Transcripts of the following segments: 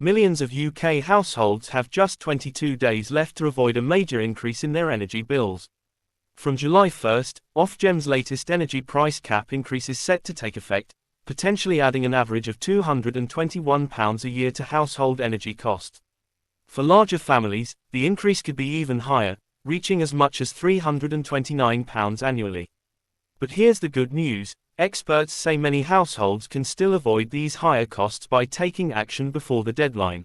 Millions of UK households have just 22 days left to avoid a major increase in their energy bills. From July 1st, Ofgem's latest energy price cap increase is set to take effect, potentially adding an average of £221 a year to household energy costs. For larger families, the increase could be even higher, reaching as much as £329 annually. But here's the good news. Experts say many households can still avoid these higher costs by taking action before the deadline.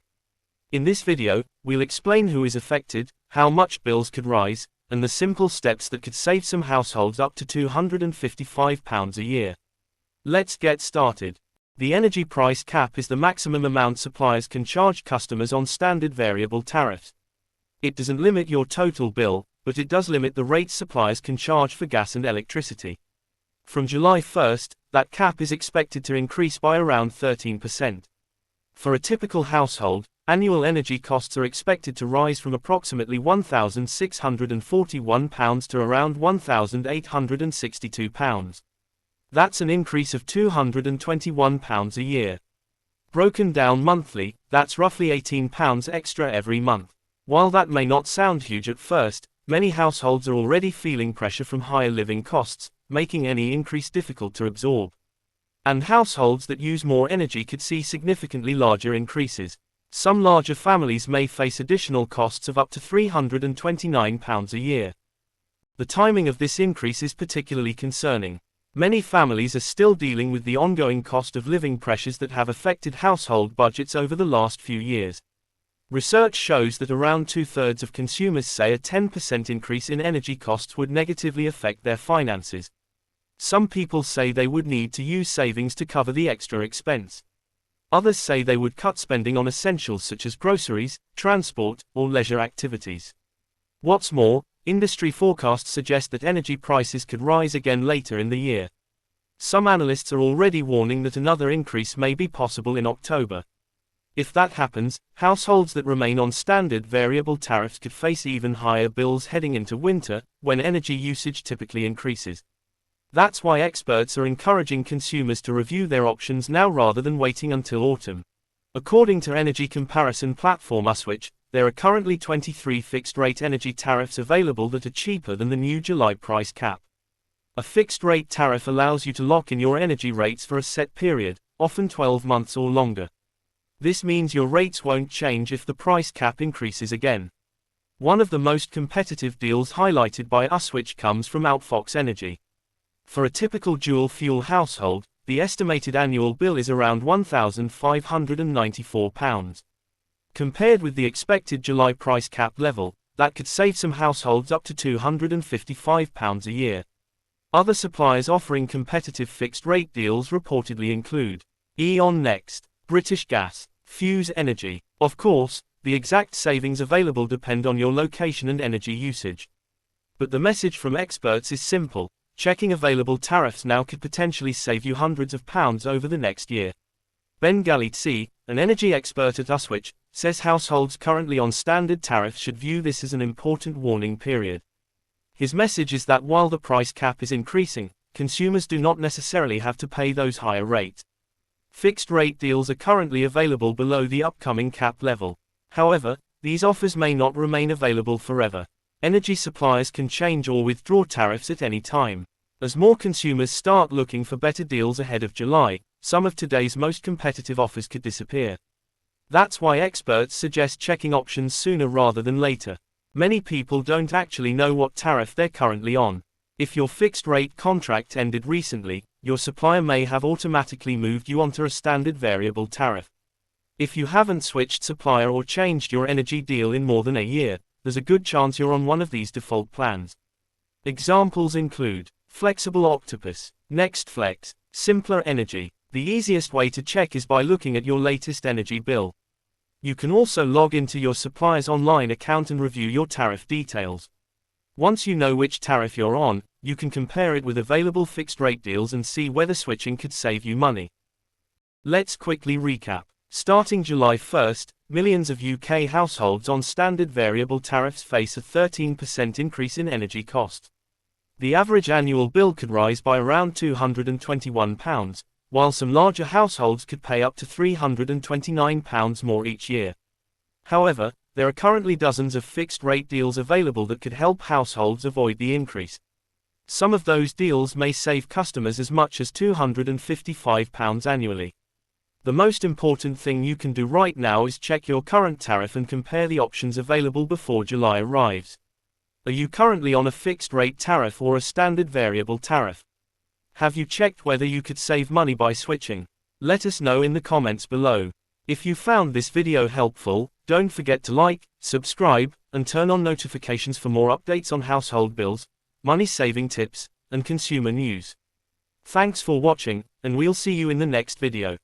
In this video, we'll explain who is affected, how much bills could rise, and the simple steps that could save some households up to £255 a year. Let's get started. The energy price cap is the maximum amount suppliers can charge customers on standard variable tariffs. It doesn't limit your total bill, but it does limit the rates suppliers can charge for gas and electricity. From July 1st, that cap is expected to increase by around 13%. For a typical household, annual energy costs are expected to rise from approximately £1,641 to around £1,862. That's an increase of £221 a year. Broken down monthly, that's roughly £18 extra every month. While that may not sound huge at first, many households are already feeling pressure from higher living costs, making any increase difficult to absorb. And households that use more energy could see significantly larger increases. Some larger families may face additional costs of up to £329 a year. The timing of this increase is particularly concerning. Many families are still dealing with the ongoing cost of living pressures that have affected household budgets over the last few years. Research shows that around 2/3 of consumers say a 10% increase in energy costs would negatively affect their finances. Some people say they would need to use savings to cover the extra expense. Others say they would cut spending on essentials such as groceries, transport, or leisure activities. What's more, industry forecasts suggest that energy prices could rise again later in the year. Some analysts are already warning that another increase may be possible in October. If that happens, households that remain on standard variable tariffs could face even higher bills heading into winter, when energy usage typically increases. That's why experts are encouraging consumers to review their options now rather than waiting until autumn. According to energy comparison platform Uswitch, there are currently 23 fixed-rate energy tariffs available that are cheaper than the new July price cap. A fixed-rate tariff allows you to lock in your energy rates for a set period, often 12 months or longer. This means your rates won't change if the price cap increases again. One of the most competitive deals highlighted by Uswitch comes from Outfox Energy. For a typical dual-fuel household, the estimated annual bill is around £1,594. Compared with the expected July price cap level, that could save some households up to £255 a year. Other suppliers offering competitive fixed-rate deals reportedly include E.ON Next, British Gas, Fuse Energy. Of course, the exact savings available depend on your location and energy usage. But the message from experts is simple: checking available tariffs now could potentially save you hundreds of pounds over the next year. Ben Galitsi, an energy expert at Uswitch, says households currently on standard tariffs should view this as an important warning period. His message is that while the price cap is increasing, consumers do not necessarily have to pay those higher rates. Fixed-rate deals are currently available below the upcoming cap level. However, these offers may not remain available forever. Energy suppliers can change or withdraw tariffs at any time. As more consumers start looking for better deals ahead of July, some of today's most competitive offers could disappear. That's why experts suggest checking options sooner rather than later. Many people don't actually know what tariff they're currently on. If your fixed-rate contract ended recently, your supplier may have automatically moved you onto a standard variable tariff. If you haven't switched supplier or changed your energy deal in more than a year, there's a good chance you're on one of these default plans. Examples include Flexible Octopus, NextFlex, Simpler Energy. The easiest way to check is by looking at your latest energy bill. You can also log into your supplier's online account and review your tariff details. Once you know which tariff you're on, you can compare it with available fixed-rate deals and see whether switching could save you money. Let's quickly recap. Starting July 1st, millions of UK households on standard variable tariffs face a 13% increase in energy cost. The average annual bill could rise by around £221, while some larger households could pay up to £329 more each year. However, there are currently dozens of fixed-rate deals available that could help households avoid the increase. Some of those deals may save customers as much as £255 annually. The most important thing you can do right now is check your current tariff and compare the options available before July arrives. Are you currently on a fixed-rate tariff or a standard variable tariff? Have you checked whether you could save money by switching? Let us know in the comments below. If you found this video helpful, don't forget to like, subscribe, and turn on notifications for more updates on household bills, money-saving tips, and consumer news. Thanks for watching, and we'll see you in the next video.